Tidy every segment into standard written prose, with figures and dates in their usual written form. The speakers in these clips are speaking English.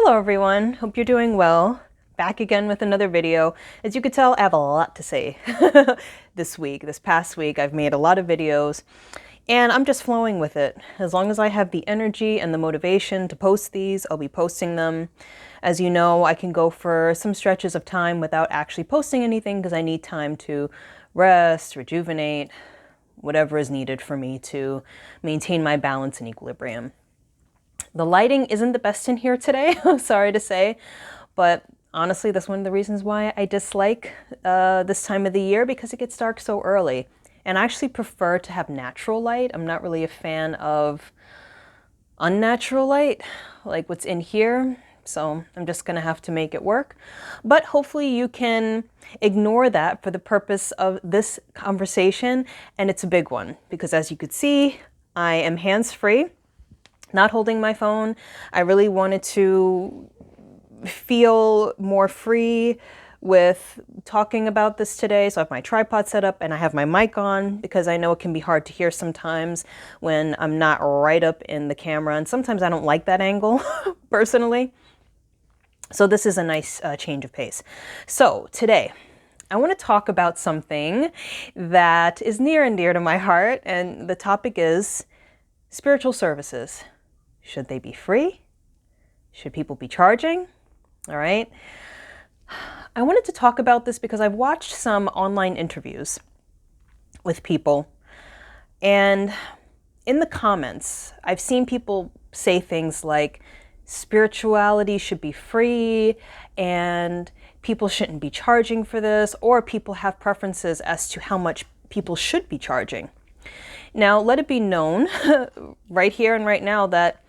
Hello everyone, hope you're doing well. Back again with another video. As you can tell, I have a lot to say this past week. I've made a lot of videos and I'm just flowing with it. As long as I have the energy and the motivation to post these, I'll be posting them. As you know, I can go for some stretches of time without actually posting anything because I need time to rest, rejuvenate, whatever is needed for me to maintain my balance and equilibrium. The lighting isn't the best in here today, sorry to say, but honestly, that's one of the reasons why I dislike this time of the year, because it gets dark so early. And I actually prefer to have natural light. I'm not really a fan of unnatural light, like what's in here. So I'm just gonna have to make it work. But hopefully you can ignore that for the purpose of this conversation. And it's a big one, because as you could see, I am hands-free, not holding my phone. I really wanted to feel more free with talking about this today. So I have my tripod set up and I have my mic on, because I know it can be hard to hear sometimes when I'm not right up in the camera. And sometimes I don't like that angle personally. So this is a nice change of pace. So today, I want to talk about something that is near and dear to my heart. And the topic is spiritual services. Should they be free? Should people be charging? All right. I wanted to talk about this because I've watched some online interviews with people, and in the comments, I've seen people say things like spirituality should be free and people shouldn't be charging for this, or people have preferences as to how much people should be charging. Now, let it be known right here and right now that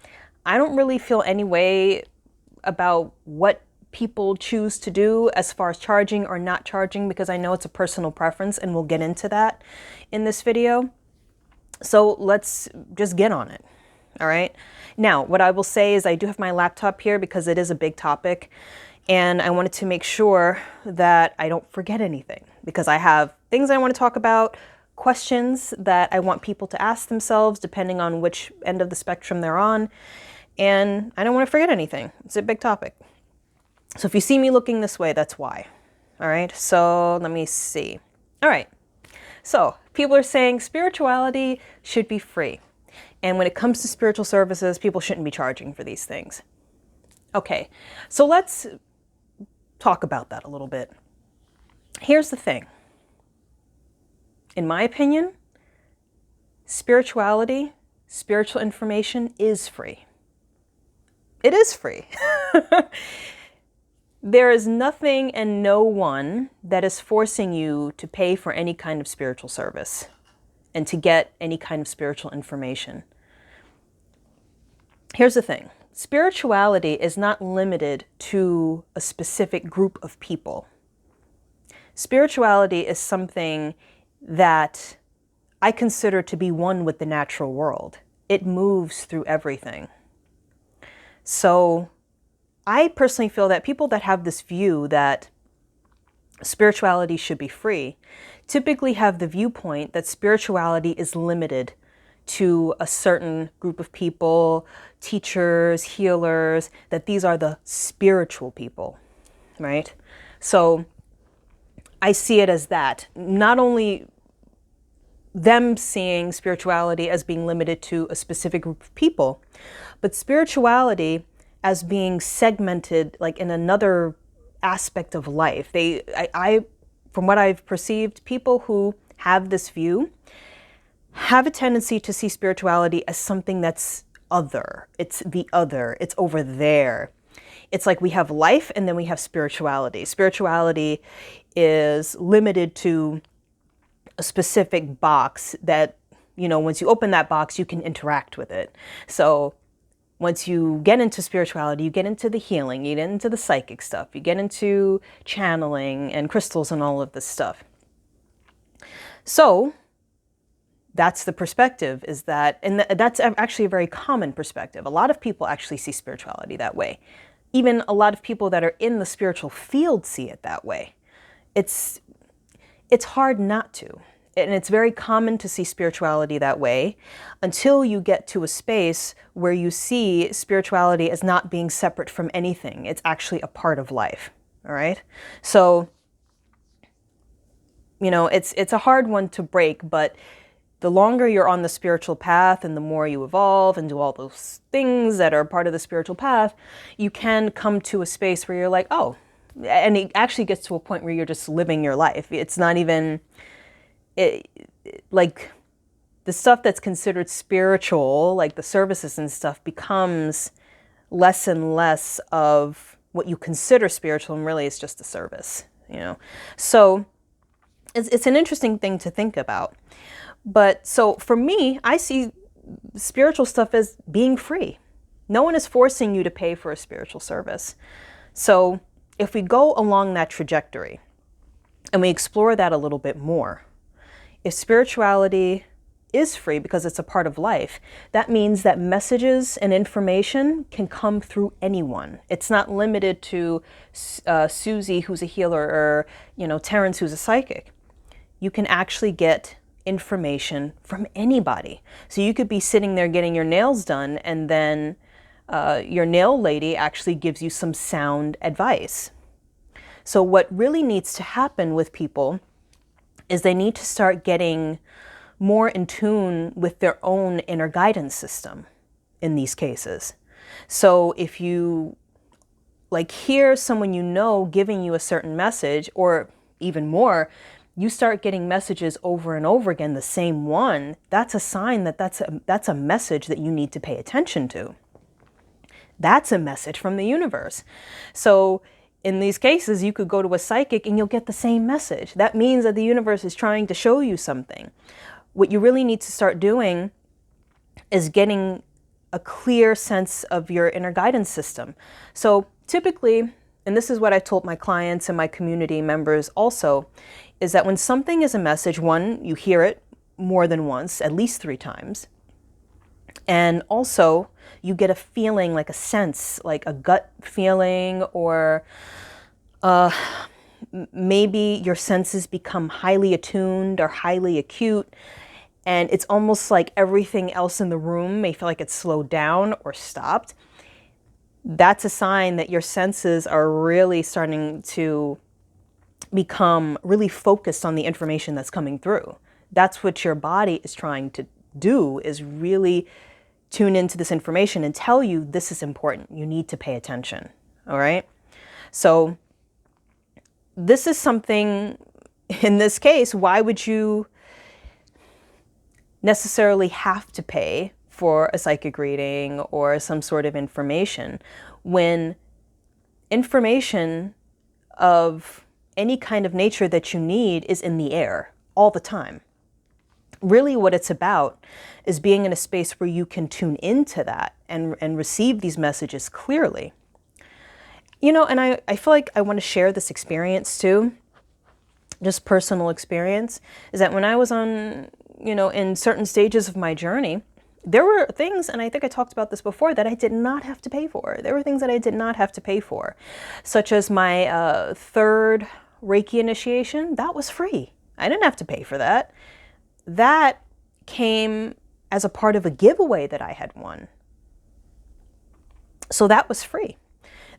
I don't really feel any way about what people choose to do as far as charging or not charging, because I know it's a personal preference, and we'll get into that in this video. So let's just get on it. All right. Now, what I will say is I do have my laptop here because it is a big topic, and I wanted to make sure that I don't forget anything, because I have things I want to talk about, questions that I want people to ask themselves depending on which end of the spectrum they're on, and I don't want to forget anything. It's a big topic. So if you see me looking this way, that's why. All right, so let me see. All right, so people are saying spirituality should be free. And when it comes to spiritual services, people shouldn't be charging for these things. Okay, so let's talk about that a little bit. Here's the thing. In my opinion, spirituality, spiritual information is free. It is free. There is nothing and no one that is forcing you to pay for any kind of spiritual service and to get any kind of spiritual information. Here's the thing. Spirituality is not limited to a specific group of people. Spirituality is something that I consider to be one with the natural world. It moves through everything. So I personally feel that people that have this view that spirituality should be free typically have the viewpoint that spirituality is limited to a certain group of people, teachers, healers, that these are the spiritual people, right? So I see it as that. Not only them seeing spirituality as being limited to a specific group of people, but spirituality as being segmented like in another aspect of life. From what I've perceived, people who have this view have a tendency to see spirituality as something that's other. It's the other. It's over there. It's like we have life and then we have spirituality. Spirituality is limited to a specific box that, once you open that box, you can interact with it. So once you get into spirituality, you get into the healing, you get into the psychic stuff, you get into channeling and crystals and all of this stuff. So that's the perspective, is that, and that's actually a very common perspective. A lot of people actually see spirituality that way. Even a lot of people that are in the spiritual field see it that way. It's hard not to. And it's very common to see spirituality that way until you get to a space where you see spirituality as not being separate from anything. It's actually a part of life. All right. So, you know, it's a hard one to break, but the longer you're on the spiritual path and the more you evolve and do all those things that are part of the spiritual path, you can come to a space where you're like, oh, and it actually gets to a point where you're just living your life. It's not even like the stuff that's considered spiritual, like the services and stuff, becomes less and less of what you consider spiritual, and really it's just a service, you know. So it's an interesting thing to think about. But so for me, I see spiritual stuff as being free. No one is forcing you to pay for a spiritual service. So if we go along that trajectory and we explore that a little bit more, if spirituality is free because it's a part of life, that means that messages and information can come through anyone. It's not limited to Susie, who's a healer, or, you know, Terrence, who's a psychic. You can actually get information from anybody. So you could be sitting there getting your nails done, and then your nail lady actually gives you some sound advice. So what really needs to happen with people is they need to start getting more in tune with their own inner guidance system in these cases. So if you like hear someone you know giving you a certain message, or even more, you start getting messages over and over again, the same one, that's a sign that that's a message that you need to pay attention to. That's a message from the universe. So in these cases, you could go to a psychic and you'll get the same message. That means that the universe is trying to show you something. What you really need to start doing is getting a clear sense of your inner guidance system. So typically, and this is what I told my clients and my community members also, is that when something is a message, one, you hear it more than once, at least 3 times. And also, you get a feeling, like a sense, like a gut feeling, or maybe your senses become highly attuned or highly acute. And it's almost like everything else in the room may feel like it's slowed down or stopped. That's a sign that your senses are really starting to become really focused on the information that's coming through. That's what your body is trying to do, is really tune into this information and tell you this is important. You need to pay attention. All right. So this is something, in this case, why would you necessarily have to pay for a psychic reading or some sort of information when information of any kind of nature that you need is in the air all the time? Really what it's about is being in a space where you can tune into that and receive these messages clearly. You know, and I feel like I want to share this experience too, just personal experience, is that when I was on, you know, in certain stages of my journey, there were things, and I think I talked about this before, that I did not have to pay for. There were things that I did not have to pay for, such as my third Reiki initiation. That was free. I didn't have to pay for that. That came as a part of a giveaway that I had won. So that was free.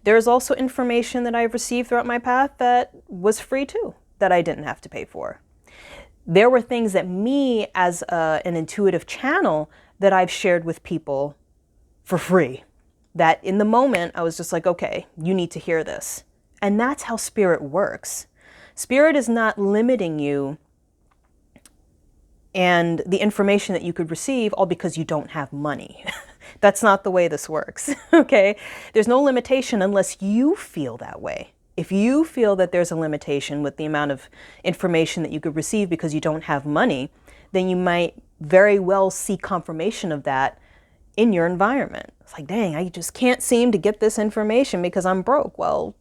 There's also information that I've received throughout my path that was free too, that I didn't have to pay for. There were things that me, as an intuitive channel, that I've shared with people for free, that in the moment I was just like, okay, you need to hear this. And that's how spirit works. Spirit is not limiting you and the information that you could receive all because you don't have money. That's not the way this works, okay? There's no limitation unless you feel that way. If you feel that there's a limitation with the amount of information that you could receive because you don't have money, then you might very well see confirmation of that in your environment. It's like, dang, I just can't seem to get this information because I'm broke. Well,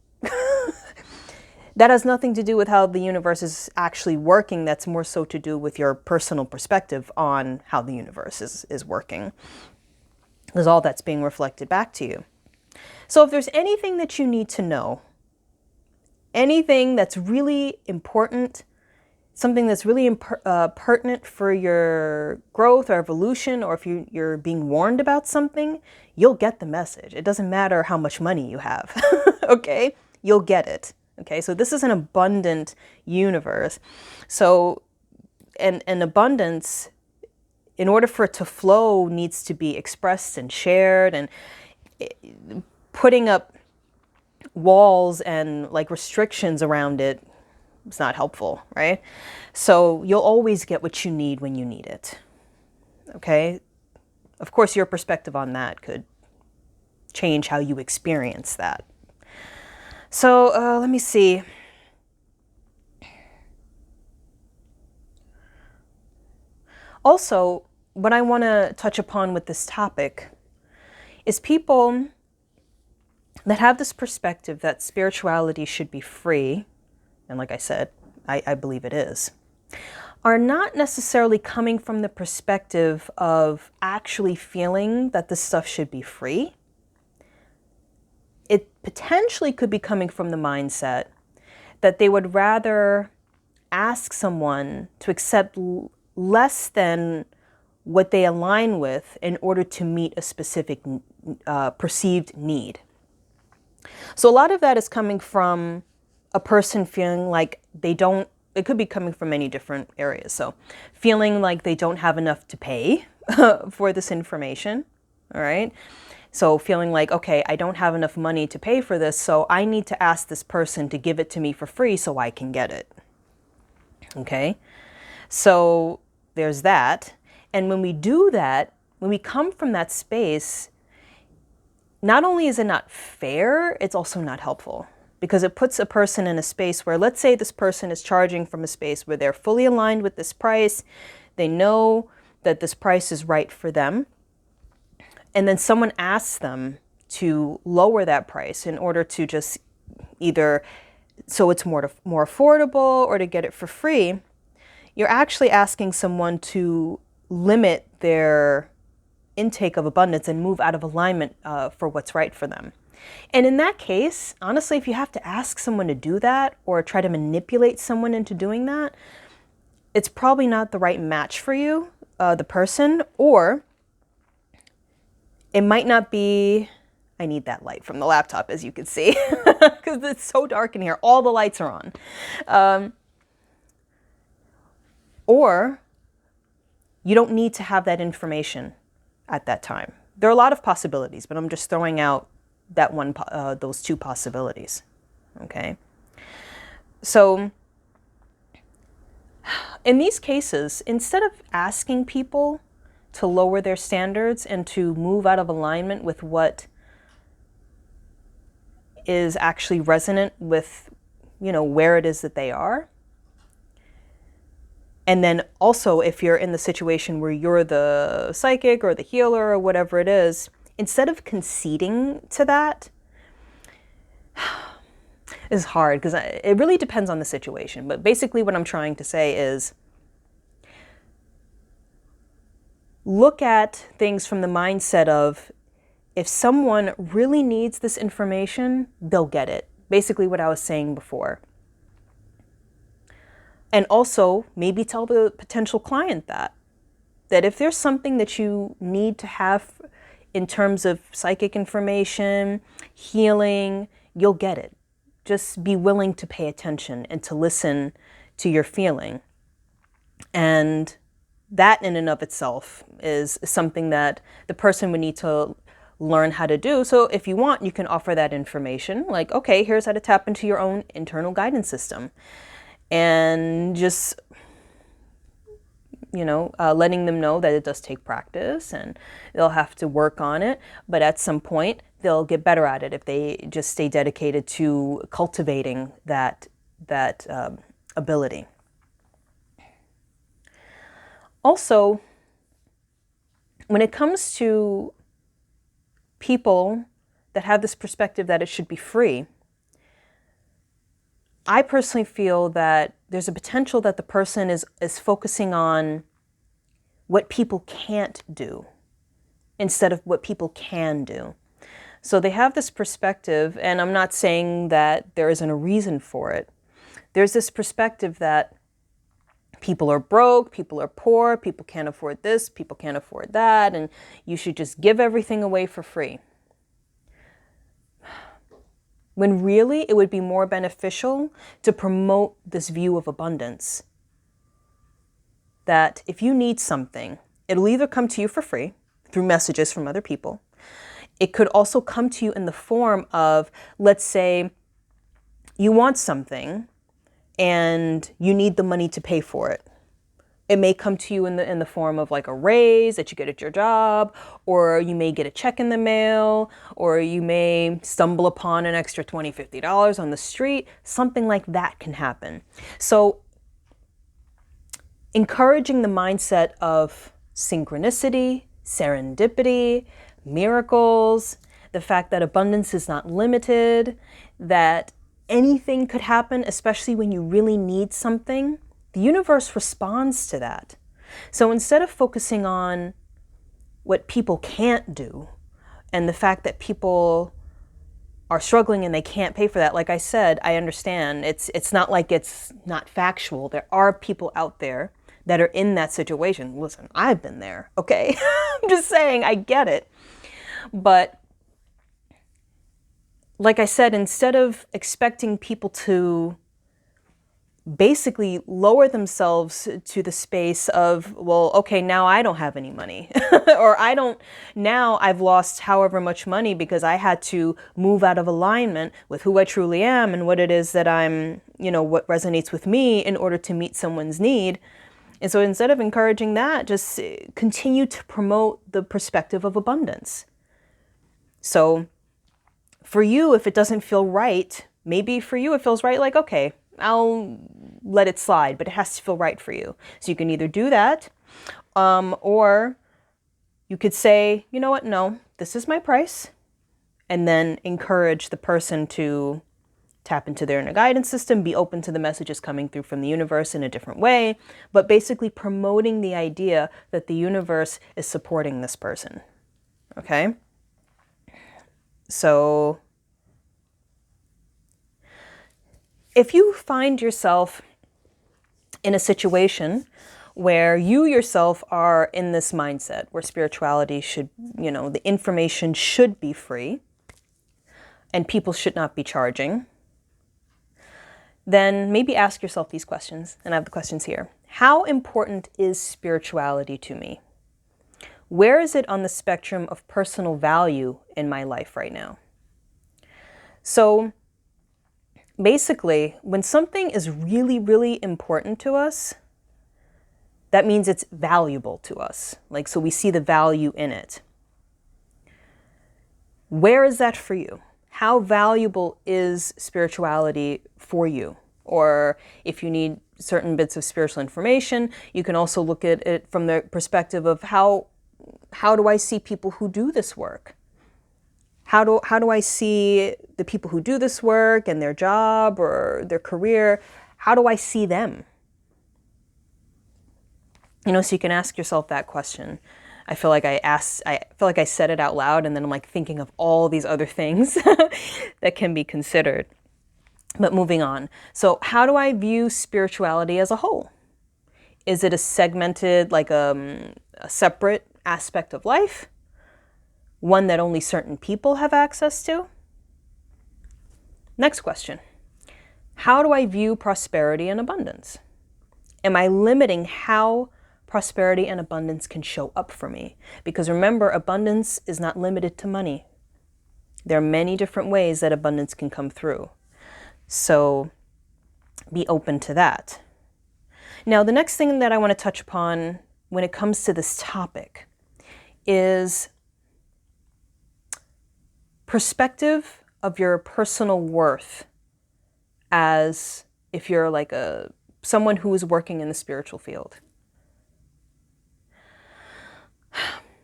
that has nothing to do with how the universe is actually working. That's more so to do with your personal perspective on how the universe is working, because all that's being reflected back to you. So if there's anything that you need to know, anything that's really important, something that's really pertinent for your growth or evolution, or if you're being warned about something, you'll get the message. It doesn't matter how much money you have, okay? You'll get it, okay? So this is an abundant universe. So, and abundance, in order for it to flow, needs to be expressed and shared, and putting up walls and like restrictions around it, it's not helpful, right? So you'll always get what you need when you need it, okay? Of course, your perspective on that could change how you experience that. So let me see. Also, what I want to touch upon with this topic is people that have this perspective that spirituality should be free, and like I said, I believe it is, are not necessarily coming from the perspective of actually feeling that this stuff should be free. It potentially could be coming from the mindset that they would rather ask someone to accept less than what they align with in order to meet a specific perceived need. So a lot of that is coming from a person feeling like they don't, it could be coming from many different areas. So feeling like they don't have enough to pay for this information, all right? So feeling like, okay, I don't have enough money to pay for this, so I need to ask this person to give it to me for free so I can get it, okay? So there's that. And when we do that, when we come from that space, not only is it not fair, it's also not helpful, because it puts a person in a space where, let's say this person is charging from a space where they're fully aligned with this price, they know that this price is right for them, and then someone asks them to lower that price in order to just either so it's more affordable or to get it for free. You're actually asking someone to limit their intake of abundance and move out of alignment for what's right for them. And in that case, honestly, if you have to ask someone to do that or try to manipulate someone into doing that, it's probably not the right match for you, the person, or it might not be, I need that light from the laptop, as you can see, because it's so dark in here. All the lights are on. Or you don't need to have that information at that time. There are a lot of possibilities, but I'm just throwing out that one, those two possibilities, okay? So in these cases, instead of asking people to lower their standards and to move out of alignment with what is actually resonant with, you know, where it is that they are. And then also, if you're in the situation where you're the psychic or the healer or whatever it is, instead of conceding to that, is hard because it really depends on the situation. But basically what I'm trying to say is look at things from the mindset of, if someone really needs this information, they'll get it. Basically what I was saying before. And also maybe tell the potential client that if there's something that you need to have in terms of psychic information, healing, you'll get it. Just be willing to pay attention and to listen to your feeling. And that in and of itself is something that the person would need to learn how to do. So if you want, you can offer that information. Like, okay, here's how to tap into your own internal guidance system. And just, you know, letting them know that it does take practice and they'll have to work on it. But at some point, they'll get better at it if they just stay dedicated to cultivating that ability. Also, when it comes to people that have this perspective that it should be free, I personally feel that there's a potential that the person is focusing on what people can't do instead of what people can do. So they have this perspective, and I'm not saying that there isn't a reason for it. There's this perspective that people are broke, people are poor, people can't afford this, people can't afford that, and you should just give everything away for free. When really it would be more beneficial to promote this view of abundance. That if you need something, it'll either come to you for free through messages from other people. It could also come to you in the form of, let's say, you want something and you need the money to pay for it. It may come to you in the form of like a raise that you get at your job, or you may get a check in the mail, or you may stumble upon an extra $20, $50 on the street. Something like that can happen. So encouraging the mindset of synchronicity, serendipity, miracles, the fact that abundance is not limited, that anything could happen, especially when you really need something. The universe responds to that. So instead of focusing on what people can't do and the fact that people are struggling and they can't pay for that, like I said, I understand. It's not like it's not factual. There are people out there that are in that situation. Listen, I've been there, okay? I'm just saying, I get it. But like I said, instead of expecting people to basically lower themselves to the space of, well, okay, now I don't have any money or now I've lost however much money because I had to move out of alignment with who I truly am and what it is that I'm, what resonates with me in order to meet someone's need. And so instead of encouraging that, just continue to promote the perspective of abundance. So for you, if it doesn't feel right, maybe for you it feels right, like, okay, I'll let it slide, but it has to feel right for you. So you can either do that, or you could say, you know what, no, this is my price, and then encourage the person to tap into their inner guidance system, be open to the messages coming through from the universe in a different way, but basically promoting the idea that the universe is supporting this person, okay? So if you find yourself in a situation where you yourself are in this mindset where spirituality should, the information should be free and people should not be charging, then maybe ask yourself these questions, and I have the questions here. How important is spirituality to me? Where is it on the spectrum of personal value in my life right now? So basically, when something is really, really important to us, that means it's valuable to us. So we see the value in it. Where is that for you? How valuable is spirituality for you? Or if you need certain bits of spiritual information, you can also look at it from the perspective of how do I see people who do this work? How do I see the people who do this work and their job or their career? How do I see them? So you can ask yourself that question. I feel like I said it out loud, and then I'm thinking of all these other things that can be considered. But moving on. So how do I view spirituality as a whole? Is it a segmented, a separate aspect of life? One that only certain people have access to? Next question. How do I view prosperity and abundance? Am I limiting how prosperity and abundance can show up for me? Because remember, abundance is not limited to money. There are many different ways that abundance can come through. So be open to that. Now, the next thing that I want to touch upon when it comes to this topic is perspective of your personal worth, as if you're someone who is working in the spiritual field.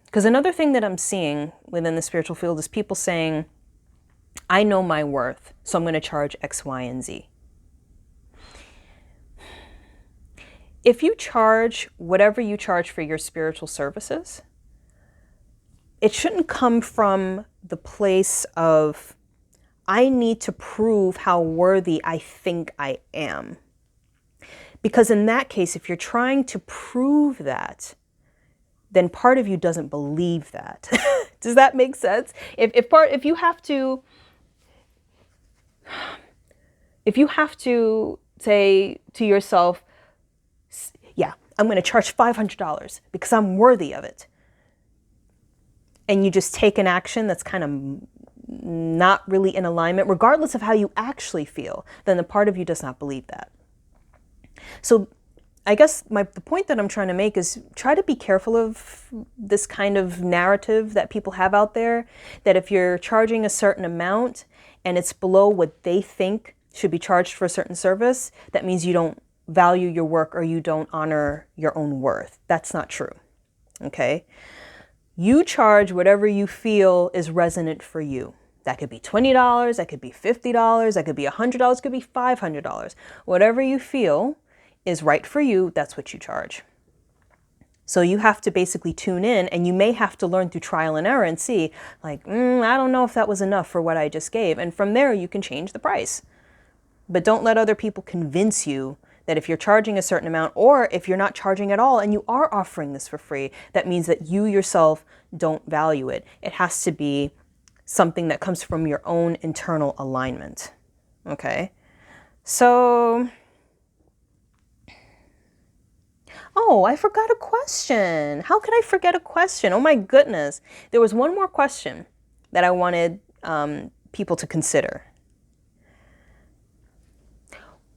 Because another thing that I'm seeing within the spiritual field is people saying, I know my worth, so I'm going to charge X, Y, and Z. If you charge whatever you charge for your spiritual services, it shouldn't come from the place of, I need to prove how worthy I think I am. Because in that case, if you're trying to prove that, then part of you doesn't believe that. Does that make sense? If you have to say to yourself, yeah, I'm going to charge $500 because I'm worthy of it, and you just take an action that's kind of not really in alignment, regardless of how you actually feel, then the part of you does not believe that. So I guess the point that I'm trying to make is try to be careful of this kind of narrative that people have out there, that if you're charging a certain amount and it's below what they think should be charged for a certain service, that means you don't value your work or you don't honor your own worth. That's not true, okay? You charge whatever you feel is resonant for you. That could be $20, that could be $50, that could be $100, could be $500. Whatever you feel is right for you, that's what you charge. So you have to basically tune in, and you may have to learn through trial and error and see, like, I don't know if that was enough for what I just gave. And from there, you can change the price. But don't let other people convince you that if you're charging a certain amount, or if you're not charging at all and you are offering this for free, that means that you yourself don't value it. It has to be something that comes from your own internal alignment. Okay? So, oh, I forgot a question. How could I forget a question? Oh my goodness. There was one more question that I wanted people to consider.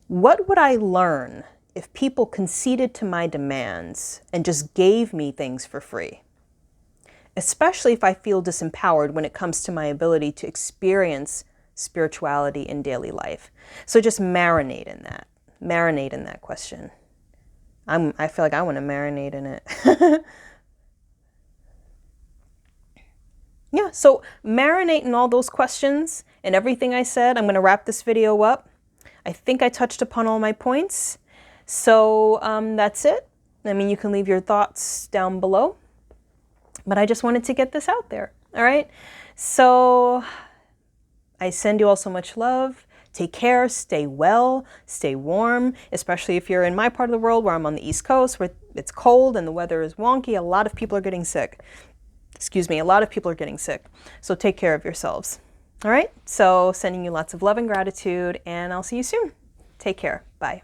What would I learn if people conceded to my demands and just gave me things for free? Especially if I feel disempowered when it comes to my ability to experience spirituality in daily life. So just marinate in that. Marinate in that question. I feel like I want to marinate in it. Yeah, so marinate in all those questions and everything I said. I'm going to wrap this video up. I think I touched upon all my points. So that's it. I mean, you can leave your thoughts down below. But I just wanted to get this out there. All right? So I send you all so much love. Take care, stay well, stay warm, especially if you're in my part of the world where I'm on the East Coast, where it's cold and the weather is wonky. A lot of people are getting sick. Excuse me, a lot of people are getting sick. So take care of yourselves. All right? So sending you lots of love and gratitude, and I'll see you soon. Take care. Bye.